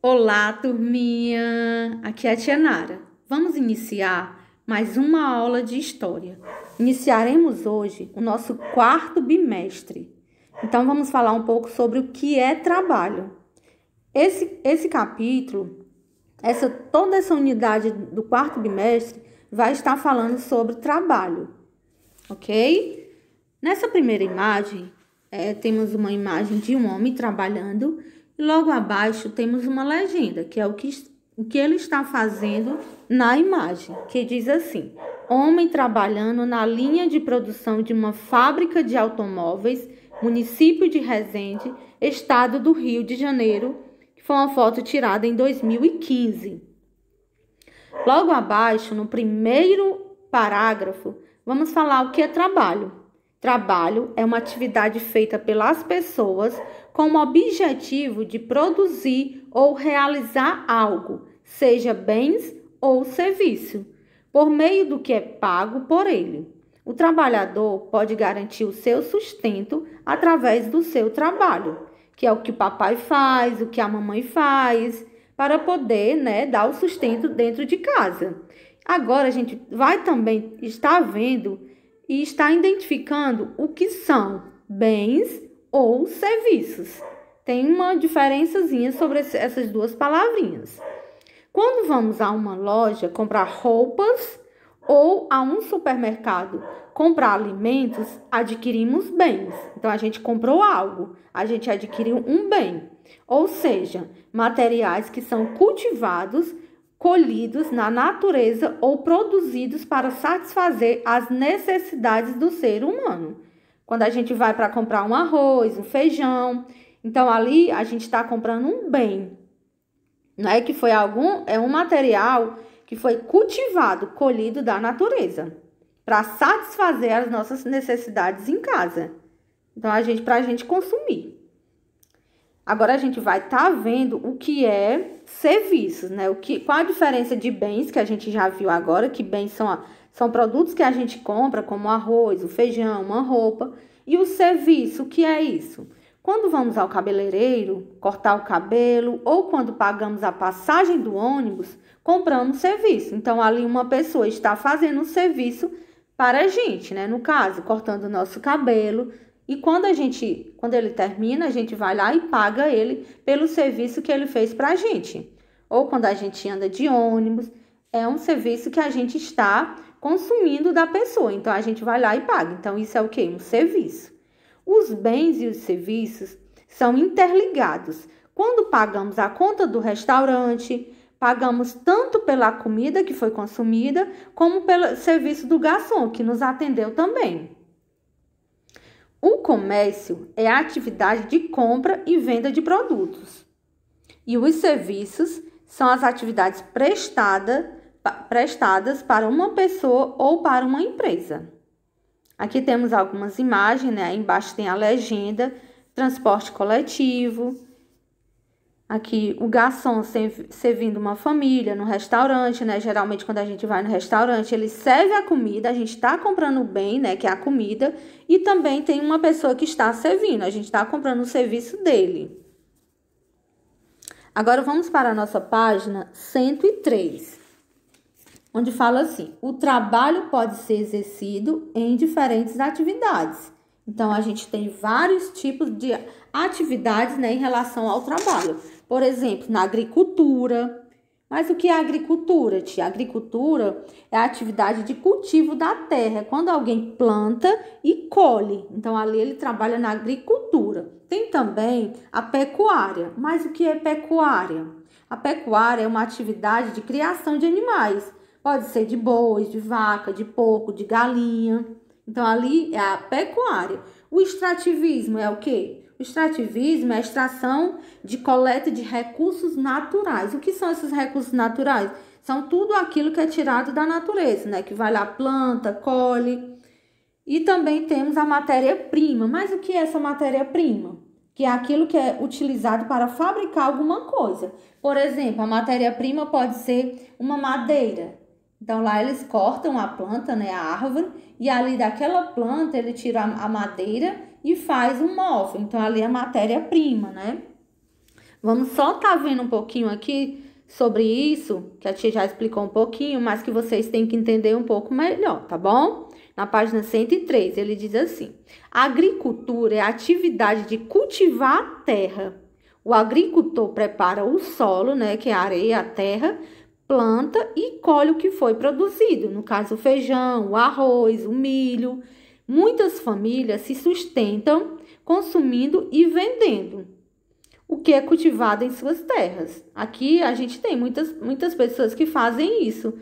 Olá, turminha! Aqui é a tia Nara. Vamos iniciar mais uma aula de história. Iniciaremos hoje o nosso quarto bimestre. Então, vamos falar um pouco sobre o que é trabalho. Esse capítulo, toda essa unidade do quarto bimestre vai estar falando sobre trabalho, ok? Nessa primeira imagem, temos uma imagem de um homem trabalhando e logo abaixo temos uma legenda, que é o que ele está fazendo na imagem, que diz assim: homem trabalhando na linha de produção de uma fábrica de automóveis, município de Resende, estado do Rio de Janeiro, que foi uma foto tirada em 2015. Logo abaixo, no primeiro parágrafo, vamos falar o que é trabalho. Trabalho é uma atividade feita pelas pessoas com o objetivo de produzir ou realizar algo, seja bens ou serviço, por meio do que é pago por ele. O trabalhador pode garantir o seu sustento através do seu trabalho, que é o que o papai faz, o que a mamãe faz, para poder, dar o sustento dentro de casa. Agora a gente vai também estar vendo e está identificando o que são bens ou serviços. Tem uma diferençazinha sobre essas duas palavrinhas. Quando vamos a uma loja comprar roupas ou a um supermercado comprar alimentos, adquirimos bens. Então, a gente comprou algo, a gente adquiriu um bem. Ou seja, materiais que são cultivados, colhidos na natureza ou produzidos para satisfazer as necessidades do ser humano. Quando a gente vai para comprar um arroz, um feijão, então ali a gente está comprando um bem, não é que foi um material que foi cultivado, colhido da natureza, para satisfazer as nossas necessidades em casa. Então para a gente consumir. Agora a gente vai estar vendo o que é serviços, né? Qual a diferença de bens que a gente já viu agora, que bens são produtos que a gente compra, como arroz, o feijão, uma roupa, e o serviço, o que é isso? Quando vamos ao cabeleireiro, cortar o cabelo, ou quando pagamos a passagem do ônibus, compramos serviço. Então, ali uma pessoa está fazendo um serviço para a gente, né? No caso, cortando o nosso cabelo. E quando ele termina, a gente vai lá e paga ele pelo serviço que ele fez para a gente. Ou quando a gente anda de ônibus, é um serviço que a gente está consumindo da pessoa. Então, a gente vai lá e paga. Então, isso é o quê? Um serviço. Os bens e os serviços são interligados. Quando pagamos a conta do restaurante, pagamos tanto pela comida que foi consumida, como pelo serviço do garçom, que nos atendeu também. O comércio é a atividade de compra e venda de produtos. E os serviços são as atividades prestadas para uma pessoa ou para uma empresa. Aqui temos algumas imagens, né? Embaixo tem a legenda, transporte coletivo. Aqui o garçom servindo uma família no restaurante, né? Geralmente quando a gente vai no restaurante, ele serve a comida, a gente está comprando o bem, né? Que é a comida. E também tem uma pessoa que está servindo, a gente está comprando o serviço dele. Agora vamos para a nossa página 103. Onde fala assim: o trabalho pode ser exercido em diferentes atividades. Então, a gente tem vários tipos de atividades, né, em relação ao trabalho. Por exemplo, na agricultura. Mas o que é agricultura, tia? Agricultura é a atividade de cultivo da terra. É quando alguém planta e colhe. Então, ali ele trabalha na agricultura. Tem também a pecuária. Mas o que é pecuária? A pecuária é uma atividade de criação de animais. Pode ser de bois, de vaca, de porco, de galinha. Então, ali é a pecuária. O extrativismo é o quê? O extrativismo é a extração de coleta de recursos naturais. O que são esses recursos naturais? São tudo aquilo que é tirado da natureza, né? Que vai lá, planta, colhe. E também temos a matéria-prima. Mas o que é essa matéria-prima? Que é aquilo que é utilizado para fabricar alguma coisa. Por exemplo, a matéria-prima pode ser uma madeira. Então, lá eles cortam a planta, né, a árvore, e ali daquela planta ele tira a madeira e faz um móvel. Então, ali é a matéria-prima, né? Vamos só tá vendo um pouquinho aqui sobre isso, que a tia já explicou um pouquinho, mas que vocês têm que entender um pouco melhor, tá bom? Na página 103, ele diz assim: a agricultura é a atividade de cultivar a terra. O agricultor prepara o solo, né, que é a areia, a terra, planta e colhe o que foi produzido, no caso o feijão, o arroz, o milho. Muitas famílias se sustentam consumindo e vendendo o que é cultivado em suas terras. Aqui a gente tem muitas pessoas que fazem isso,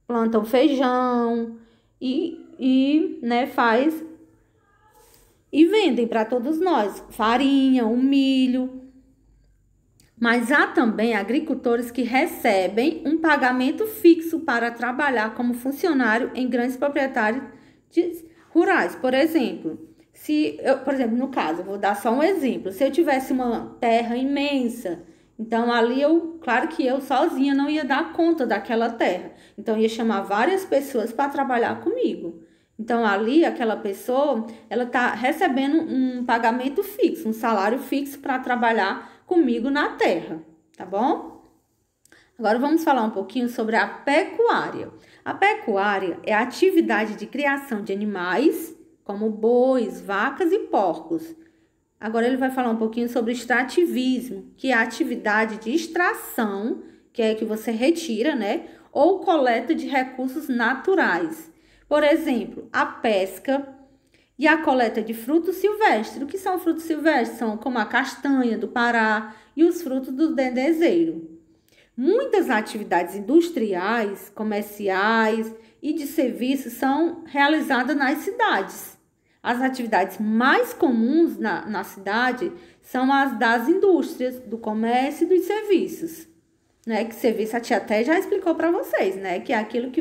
plantam feijão né, faz e vendem para todos nós, farinha, o milho. Mas há também agricultores que recebem um pagamento fixo para trabalhar como funcionário em grandes proprietários rurais. Por exemplo, no caso, vou dar só um exemplo. Se eu tivesse uma terra imensa, então ali claro que eu sozinha não ia dar conta daquela terra. Então, eu ia chamar várias pessoas para trabalhar comigo. Então, ali, aquela pessoa, ela está recebendo um pagamento fixo, um salário fixo para trabalhar comigo na terra, tá bom? Agora, vamos falar um pouquinho sobre a pecuária. A pecuária é a atividade de criação de animais, como bois, vacas e porcos. Agora, ele vai falar um pouquinho sobre extrativismo, que é a atividade de extração, que é que você retira, né? Ou coleta de recursos naturais. Por exemplo, a pesca e a coleta de frutos silvestres. O que são frutos silvestres? São como a castanha do Pará e os frutos do dendezeiro. Muitas atividades industriais, comerciais e de serviços são realizadas nas cidades. As atividades mais comuns na cidade são as das indústrias, do comércio e dos serviços. Né? Que serviço a tia até já explicou para vocês, né? Que é aquilo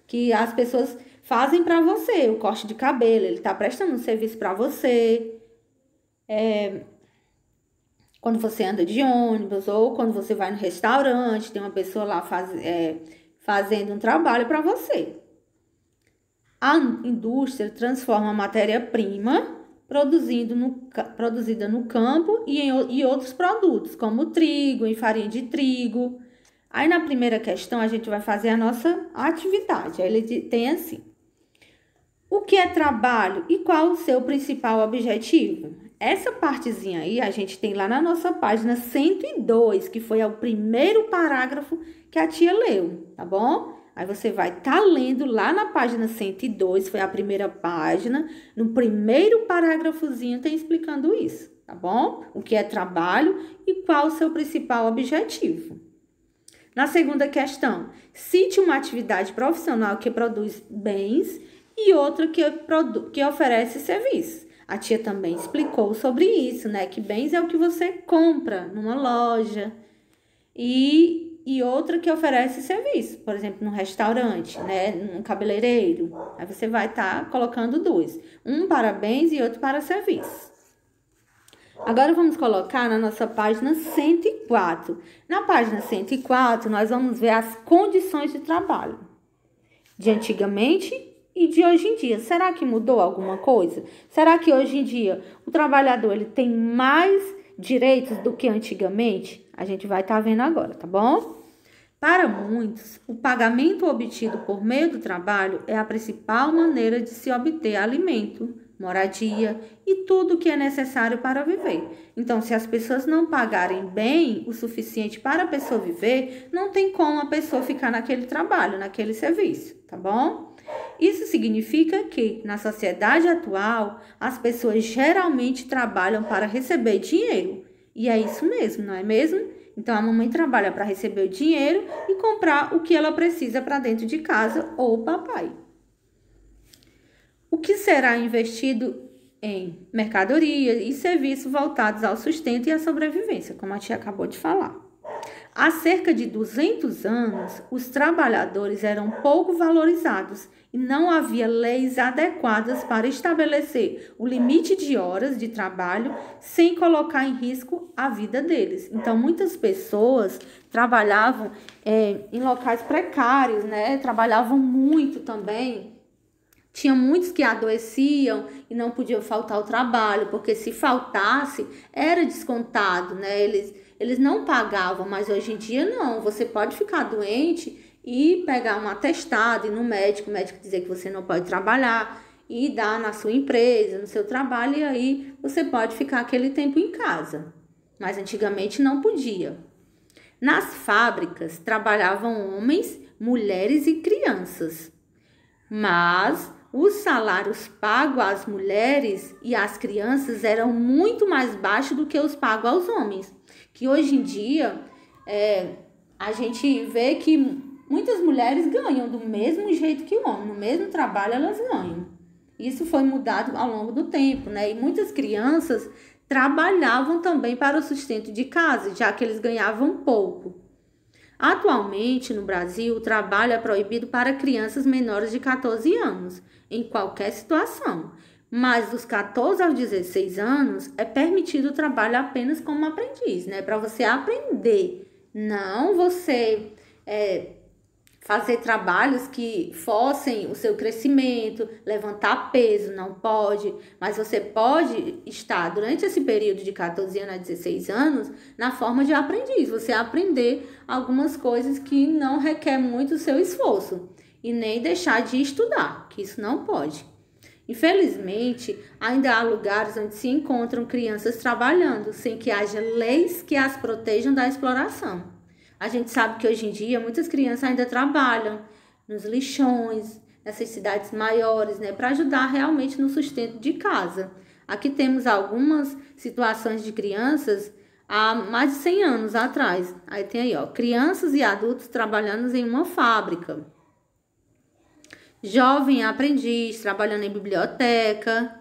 que as pessoas fazem para você, o corte de cabelo, ele está prestando um serviço para você. Quando você anda de ônibus ou quando você vai no restaurante, tem uma pessoa lá fazendo um trabalho para você. A indústria transforma a matéria-prima produzida no campo e outros produtos, como trigo e farinha de trigo. Aí, na primeira questão, a gente vai fazer a nossa atividade. Aí, ele tem assim: o que é trabalho e qual o seu principal objetivo? Essa partezinha aí a gente tem lá na nossa página 102, que foi o primeiro parágrafo que a tia leu, tá bom? Aí você vai estar lendo lá na página 102, foi a primeira página, no primeiro parágrafozinho tem explicando isso, tá bom? O que é trabalho e qual o seu principal objetivo. Na segunda questão, cite uma atividade profissional que produz bens e outra que oferece serviços. A tia também explicou sobre isso, né? Que bens é o que você compra numa loja e outra que oferece serviço. Por exemplo, num restaurante, né? Num cabeleireiro. Aí você vai estar colocando dois. Um para bens e outro para serviços. Agora vamos colocar na nossa página 104. Na página 104, nós vamos ver as condições de trabalho de antigamente e de hoje em dia. Será que mudou alguma coisa? Será que hoje em dia o trabalhador ele tem mais direitos do que antigamente? A gente vai estar vendo agora, tá bom? Para muitos, o pagamento obtido por meio do trabalho é a principal maneira de se obter alimento, moradia e tudo o que é necessário para viver. Então, se as pessoas não pagarem bem o suficiente para a pessoa viver, não tem como a pessoa ficar naquele trabalho, naquele serviço, tá bom? Isso significa que, na sociedade atual, as pessoas geralmente trabalham para receber dinheiro. E é isso mesmo, não é mesmo? Então, a mamãe trabalha para receber o dinheiro e comprar o que ela precisa para dentro de casa ou o papai. O que será investido em mercadoria e serviços voltados ao sustento e à sobrevivência, como a tia acabou de falar. Há cerca de 200 anos, os trabalhadores eram pouco valorizados e não havia leis adequadas para estabelecer o limite de horas de trabalho sem colocar em risco a vida deles. Então, muitas pessoas trabalhavam em locais precários, né? Trabalhavam muito também. Tinha muitos que adoeciam e não podiam faltar ao trabalho, porque se faltasse, era descontado, né? eles não pagavam, mas hoje em dia não. Você pode ficar doente e pegar um atestado, ir no médico, o médico dizer que você não pode trabalhar e dar na sua empresa, no seu trabalho, e aí você pode ficar aquele tempo em casa. Mas antigamente não podia. Nas fábricas trabalhavam homens, mulheres e crianças. Mas os salários pagos às mulheres e às crianças eram muito mais baixos do que os pagos aos homens. Que hoje em dia a gente vê que muitas mulheres ganham do mesmo jeito que o homem, no mesmo trabalho elas ganham. Isso foi mudado ao longo do tempo, né? E muitas crianças trabalhavam também para o sustento de casa, já que eles ganhavam pouco. Atualmente, no Brasil, o trabalho é proibido para crianças menores de 14 anos, em qualquer situação. Mas dos 14 aos 16 anos, é permitido o trabalho apenas como aprendiz, né? Para você aprender, não você fazer trabalhos que forcem o seu crescimento, levantar peso, não pode. Mas você pode estar, durante esse período de 14 anos a 16 anos, na forma de aprendiz. Você aprender algumas coisas que não requer muito o seu esforço. E nem deixar de estudar, que isso não pode. Infelizmente, ainda há lugares onde se encontram crianças trabalhando, sem que haja leis que as protejam da exploração. A gente sabe que hoje em dia muitas crianças ainda trabalham nos lixões, nessas cidades maiores, né, para ajudar realmente no sustento de casa. Aqui temos algumas situações de crianças há mais de 100 anos atrás. Aí tem aí, ó, crianças e adultos trabalhando em uma fábrica. Jovem aprendiz trabalhando em biblioteca.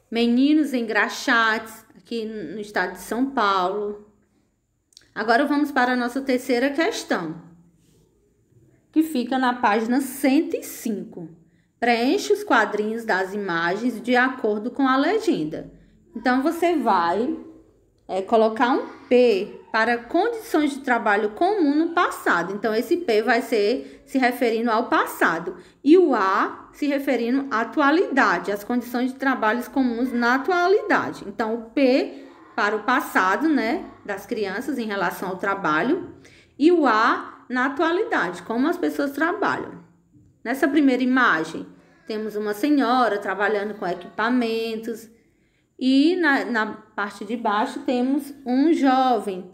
Meninos engraxates, aqui no estado de São Paulo. Agora vamos para a nossa terceira questão, que fica na página 105. Preencha os quadrinhos das imagens de acordo com a legenda. Então, você vai colocar um P para condições de trabalho comum no passado. Então, esse P vai ser se referindo ao passado. E o A se referindo à atualidade, às condições de trabalhos comuns na atualidade. Então, o P para o passado, né, das crianças em relação ao trabalho, e o A na atualidade, como as pessoas trabalham. Nessa primeira imagem, temos uma senhora trabalhando com equipamentos, e na parte de baixo temos um jovem,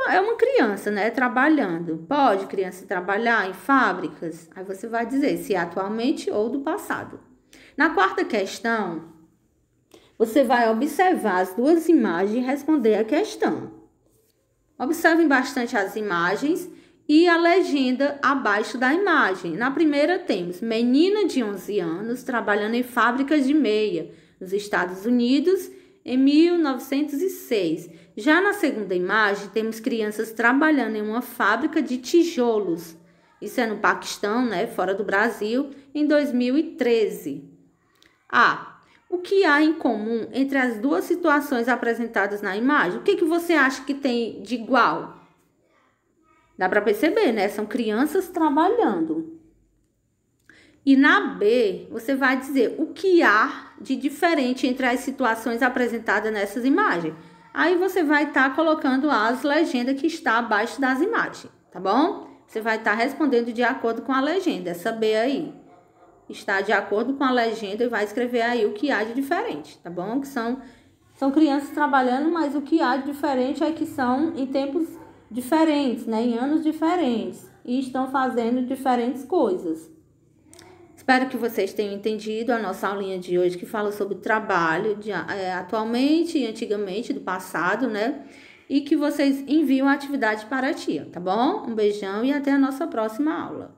é uma criança, né, trabalhando. Pode criança trabalhar em fábricas? Aí você vai dizer se é atualmente ou do passado. Na quarta questão, você vai observar as duas imagens e responder a questão. Observem bastante as imagens e a legenda abaixo da imagem. Na primeira temos menina de 11 anos trabalhando em fábricas de meia nos Estados Unidos em 1906. Já na segunda imagem temos crianças trabalhando em uma fábrica de tijolos. Isso é no Paquistão, né, fora do Brasil, em 2013. O que há em comum entre as duas situações apresentadas na imagem? O que você acha que tem de igual? Dá para perceber, né? São crianças trabalhando. E na B, você vai dizer o que há de diferente entre as situações apresentadas nessas imagens. Aí você vai estar colocando as legendas que está abaixo das imagens, tá bom? Você vai estar respondendo de acordo com a legenda, essa B aí. Está de acordo com a legenda e vai escrever aí o que há de diferente, tá bom? Que são crianças trabalhando, mas o que há de diferente é que são em tempos diferentes, né? Em anos diferentes e estão fazendo diferentes coisas. Espero que vocês tenham entendido a nossa aulinha de hoje, que fala sobre trabalho atualmente e antigamente, do passado, né? E que vocês enviam a atividade para a tia, tá bom? Um beijão e até a nossa próxima aula.